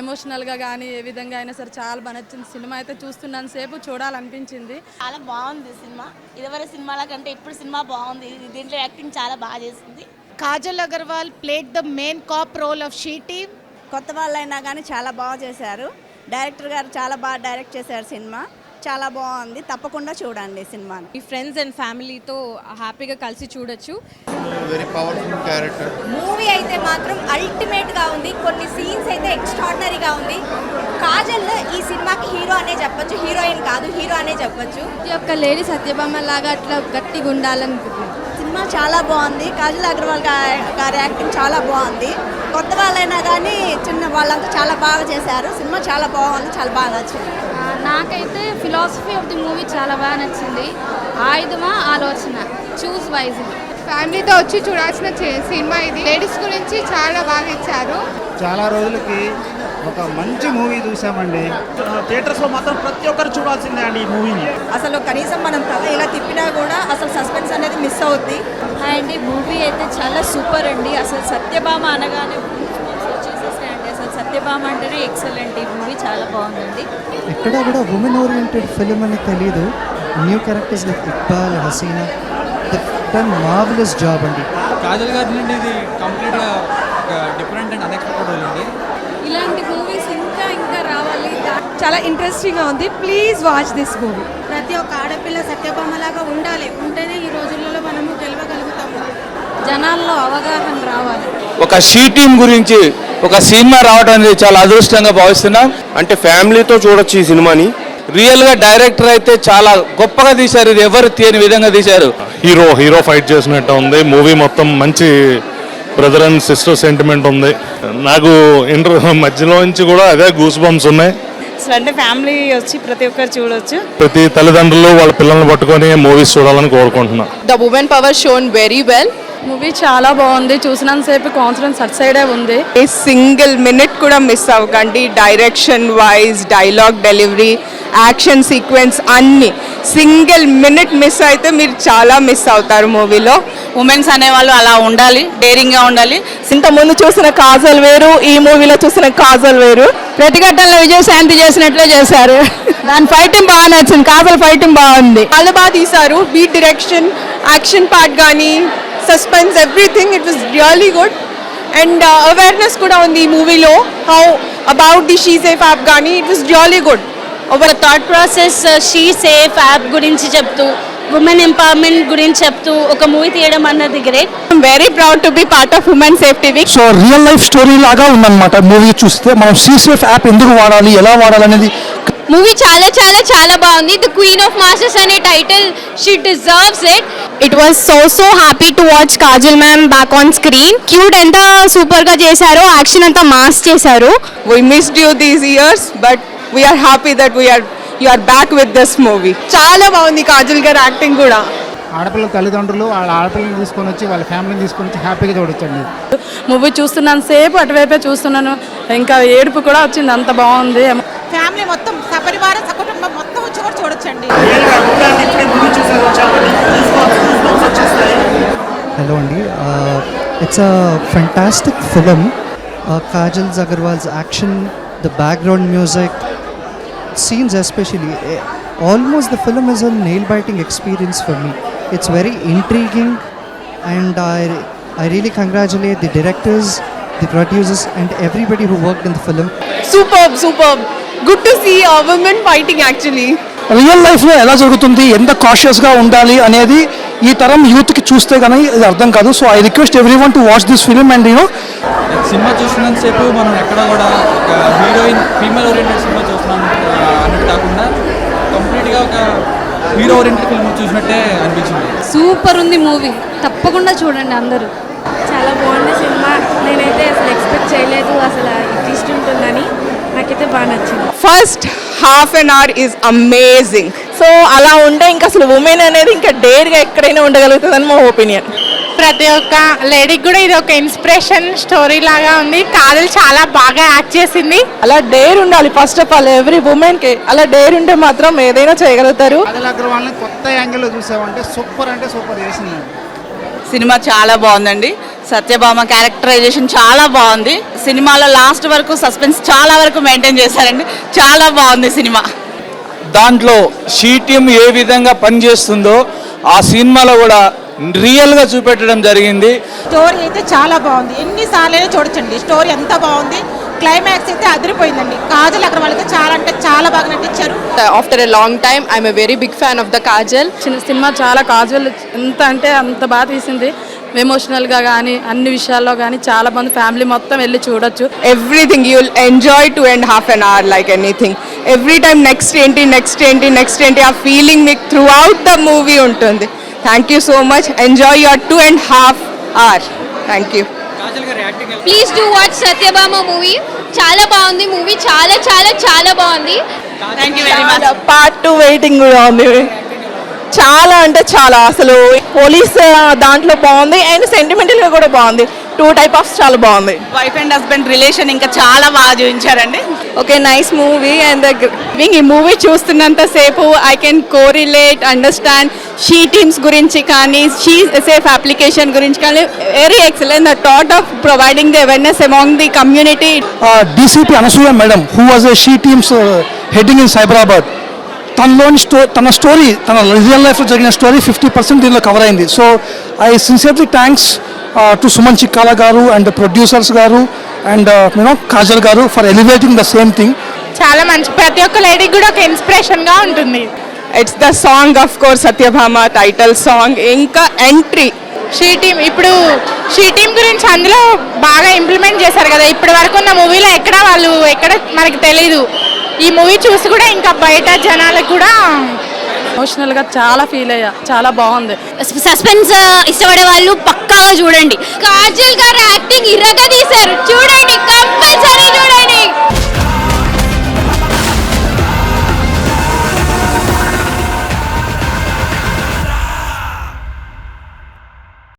ఎమోషనల్గా కానీ ఏ విధంగా అయినా సరే చాలా బాగా నచ్చింది. సినిమా అయితే చూస్తున్నాను సేపు చూడాలనిపించింది. చాలా బాగుంది సినిమా. ఇదివరకు సినిమాల కంటే ఇప్పుడు సినిమా బాగుంది. దీంట్లో యాక్టింగ్ చాలా బాగా చేసింది. Kajal Agarwal played the main cop role of she team. కొత్త వాళ్ళైనా కానీ చాలా బాగా చేశారు. డైరెక్టర్ గారు చాలా బాగా డైరెక్ట్ చేశారు. సినిమా చాలా బాగుంది. తప్పకుండా చూడండి సినిమాని. మీ ఫ్రెండ్స్ అండ్ ఫ్యామిలీతో హ్యాపీగా కలిసి చూడొచ్చు. Very powerful character. మూవీ అయితే మాత్రం అల్టిమేట్గా ఉంది. కొన్ని సీన్స్ అయితే ఎక్స్ట్రాడినరీగా ఉంది. కాజల్ ఈ సినిమాకి హీరో అనే చెప్పొచ్చు, హీరోయిన్ కాదు హీరో అనే చెప్పొచ్చు. ఈ యొక్క లేడీ సత్యభామ లాగా అట్లా గట్టిగా ఉండాలనుకుంటున్నాను. సినిమా చాలా బాగుంది. కాజల్ అగర్వాల్ గారి యాక్టింగ్ చాలా బాగుంది. కొత్త వాళ్ళైనా కానీ చిన్న వాళ్ళంతా చాలా బాగా చేశారు. సినిమా చాలా బాగుంది, చాలా బాగా నచ్చింది. నాకైతే ఫిలాసఫీ ఆఫ్ ది మూవీ చాలా బాగా నచ్చింది. ఆయుధమా ఆలోచన, చూస్ వైజ్. ఫ్యామిలీతో వచ్చి చూడాల్సిన సినిమా ఇది. లేడీస్ గురించి చాలా బాగా ఇచ్చారు. చాలా రోజులకి ఒక మంచి మూవీ చూసామండి. థియేటర్స్లో మాత్రం ప్రతి ఒక్కరు చూడాల్సిందే అండి ఈ మూవీని. అసలు కనీసం మనం కథ ఇలా తిప్పినా కూడా అసలు సస్పెన్స్ అనేది మిస్ అవుద్ది. అండ్ మూవీ అయితే చాలా సూపర్ అండి. అసలు సత్యభామ అనగానే వచ్చేసేసాయండి. అసలు సత్యభామ అంటేనే ఎక్సలెంట్. ఈ మూవీ చాలా బాగుందండి. ఎక్కడ కూడా ఉమెన్ ఓరియంటెడ్ ఫిలిం అని తెలీదు. New characters like Iqbal, Haseena done marvellous job అండి. కాజల్ గారి నుండి ఇది కంప్లీట్గా డిఫరెంట్ అండ్ అన్ఎక్స్పెక్టెడ్ అండి. ఇలాంటి మూవీస్ ఇంకా ఇంకా రావాలి. చాలా ఇంట్రెస్టింగ్గా ఉంది. Please watch this movie. ప్రతి ఒక్క ఆడపిల్ల సత్యభామలాగా ఉండాలి. ఉంటేనే ఈ రోజులలో మనము గెలవగలుగుతాము. జనాల్లో అవగాహన రావాలి. ఒక షీ టీమ్ గురించి ఒక సినిమా రావడం అనేది చాలా అదృష్టంగా భావిస్తున్నాం. అంటే ఫ్యామిలీతో చూడొచ్చు ఈ సినిమాని. రియల్గా డైరెక్టర్ అయితే చాలా గొప్పగా తీశారు. ఇది ఎవరు తీయని విధంగా తీశారు. హీరో ఫైట్ చేసినట్టు ఉంది. మూవీ మొత్తం మంచి బ్రదర్ అండ్ సిస్టర్ సెంటిమెంట్ ఉంది. నాకు మధ్యలో నుంచి కూడా అదే గూస్ బంప్స్ ఉన్నాయి. అంటే ఫ్యామిలీ వచ్చి ప్రతి ఒక్కరు చూడొచ్చు. ప్రతి తల్లిదండ్రులు వాళ్ళ పిల్లల్ని పట్టుకొని మూవీస్ చూడాలని కోరుకుంటున్నా. The women power shown very well. Movie చాలా బాగుంది. చూసినంత సేపు కాన్ఫిడెన్స్ అట్ సైడే ఉంది. సింగిల్ మినిట్ కూడా మిస్ అవ్వకండి. Direction wise, dialogue delivery, action sequence అన్ని సింగిల్ మినిట్ మిస్ అయితే మీరు చాలా మిస్ అవుతారు మూవీలో. ఉమెన్స్ అనేవాళ్ళు అలా ఉండాలి, డేరింగ్గా ఉండాలి. ఇంత ముందు చూసిన కాజల్ వేరు, ఈ మూవీలో చూసిన కాజల్ వేరు. ప్రతిఘటనలో విజయశాంతి చేసినట్లే చేశారు. దాని ఫైటింగ్ బాగా నచ్చింది. కాజల్ ఫైటింగ్ బాగుంది. చాలా బాగా తీశారు. బీట్ డైరెక్షన్, యాక్షన్ పార్ట్ కానీ, suspense, everything it was really good. And awareness కూడా ఉంది ఈ మూవీలో. How about the she safe app కానీ ఇట్ వాస్ రియల్లీ గుడ్. ఒక thought process she safe app గురించి చెప్తూ, ఉమెన్ ఎంపవర్మెంట్ గురించి చెప్తూ ఒక మూవీ తీయడం అన్నది great. I'm very proud to be part of women safety week. So real life story లాగా ఉందన్నమాట మూవీ చూస్తే. మనం సీసేఫ్ యాప్ ఎందుకు వాడాలి, ఎలా వాడాలి అనేది. మూవీ చాలా చాలా చాలా బాగుంది. ద క్వీన్ ఆఫ్ మాస్టర్స్ అనే title, she deserves it. It was so happy to watch Kajal ma'am back on screen. Cute ఎంత సూపర్ గా చేశారో, యాక్షన్ అంతా మాస్ చేశారు. We missed you these years, but we are happy that you are back with this movie. చాలా బాగుంది కాజల్ గారి acting కూడా. ఆడపిల్ల తల్లిదండ్రులు వాళ్ళ ఆడపిల్లని తీసుకొని వచ్చి వాళ్ళ ఫ్యామిలీని తీసుకొని వచ్చి హ్యాపీగా చూడొచ్చండి. మూవీ చూస్తున్నాను సేపు అటువైపే చూస్తున్నాను. ఇంకా ఏడుపు కూడా వచ్చింది. అంత బాగుంది. ఫ్యామిలీ మొత్తం సపరివారం సకుటుంబం మొత్తం వచ్చి కూడా చూడొచ్చండి. హలో అండి, it's a fantastic film. Kajal Agarwal's action, the background music, scenes especially, almost the film is a nail-biting experience for me. It's very intriguing, and I really congratulate the directors, the producers and everybody who worked in the film. Superb. Good to see women fighting actually. Real లైఫ్లో ఎలా జరుగుతుంది, ఎంత కాషియస్గా ఉండాలి అనేది ఈ తరం యూత్కి చూస్తే కానీ ఇది అర్థం కాదు. So I request everyone to watch this film. And cinema చూసినంతసేపు మనం ఎక్కడ కూడా ఒక హీరోయిన్ ఫీమేల్ ఓరియంటెడ్ సినిమా చూస్తున్నాం అన్నట్టు కాకుండా కంప్లీట్గా ఒక హీరో ఓరియంటెడ్ ఫిల్మ్ చూసినట్టే అనిపించింది. సూపర్ ఉంది మూవీ. తప్పకుండా చూడండి అందరూ. చాలా బాగుంది సినిమా. నేనైతే అసలు ఎక్స్పెక్ట్ చేయలేదు అసలు ట్విస్ట్ ఉంటుందని. నాకైతే బాగా నచ్చింది. First half an hour is amazing. So అలా ఉంటే ఇంకా అసలు ఉమెన్ అనేది ఇంకా డేర్గా ఎక్కడైనా ఉండగలుగుతుందని మా ఒపీనియన్. ప్రతి ఒక్క లేడీకి కూడా ఇది ఒక ఇన్స్పిరేషన్ స్టోరీ లాగా ఉంది. కాజల్ చాలా బాగా యాక్ట్ చేసింది. అలా డేర్ ఉండాలి first of all every women కి. అలా డేర్ ఉంటే మాత్రం ఏదైనా చేయగలుగుతారు. కాజల్ అగర్వాల్ని కొత్త యాంగిల్లో చూసామంటే సూపర్ అంటే సూపర్ చేసింది. సినిమా చాలా బాగుందండి. సత్యభామ క్యారెక్టరైజేషన్ చాలా బాగుంది. సినిమాలో లాస్ట్ వరకు సస్పెన్స్ చాలా వరకు మెయింటైన్ చేశారండి. చాలా బాగుంది సినిమా. దాంట్లో షీ టీమ్ ఏ విధంగా పనిచేస్తుందో ఆ సినిమాలో కూడా రియల్గా చూపెట్టడం జరిగింది. స్టోరీ అయితే చాలా బాగుంది. ఎన్నిసార్లు చూడొచ్చండి. స్టోరీ ఎంత బాగుంది. క్లైమాక్స్ అయితే అదిరిపోయిందండి. కాజల్ అగర్వాల్ అయితే చాలా అంటే చాలా బాగా నటించారు. After a long time I'm a very big fan of the Kajal. సినిమా చాలా కాజువల్ ఎంత అంటే అంత బాగా తీసింది. ఎమోషనల్గా కానీ అన్ని విషయాల్లో కానీ చాలా బాగుంది. ఫ్యామిలీ మొత్తం వెళ్ళి చూడొచ్చు. Everything you will enjoy 2.5 hours like anything. Every time next ఏంటి ఆ ఫీలింగ్ మీకు త్రూ అవుట్ ద మూవీ ఉంటుంది. Thank you so much. Enjoy your 2.5 hours. Thank you. Please do watch Satyabhama movie. చాలా బాగుంది మూవీ. చాలా చాలా చాలా బాగుంది. Thank you very much. Part 2 waiting కూడా ఉంది. చాలా అంటే చాలా అసలు పోలీస్ దాంట్లో బాగుంది అండ్ సెంటిమెంటల్ గా కూడా బాగుంది. 2 types చాలా బాగుంది. వైఫ్ అండ్ హస్బెండ్ రిలేషన్ ఇంకా చాలా బాగా చూపించారండి. Okay nice movie. అండ్ ఈ మూవీ చూస్తున్నంత సేపు I can correlate understand SHE Teams గురించి కానీ షీ సేఫ్ అప్లికేషన్ గురించి కానీ very excellent. The thought of providing the awareness among the community. DCP Anasuya madam who was a SHE Teams heading in Cyberabad, తన story తన real లైఫ్లో జరిగిన story 50% దీనిలో cover అయింది. So I sincerely thanks to Suman Chikkala గారు and producers గారు and Kajal గారు for elevating the same thing. చాలా మంచి. ప్రతి ఒక్క లేడీకి కూడా ఒక ఇన్స్పిరేషన్గా ఉంటుంది. It's the song of course Satyabhama title song. ఇంకా ఎంట్రీ షీ టీమ్. ఇప్పుడు షీ టీమ్ గురించి అందులో బాగా ఇంప్లిమెంట్ చేశారు కదా. ఇప్పటి వరకు ఉన్న మూవీలో ఎక్కడ మనకి తెలీదు. ఈ మూవీ చూసి కూడా ఇంకా బయట జనాలకు కూడా ఎమోషనల్గా చాలా ఫీల్ అయ్యా. చాలా బాగుంది. సస్పెన్స్ ఇష్టపడే వాళ్ళు పక్కాగా చూడండి. కాజల్ గారు యాక్టింగ్ ఇర్రగా తీశారు. చూడండి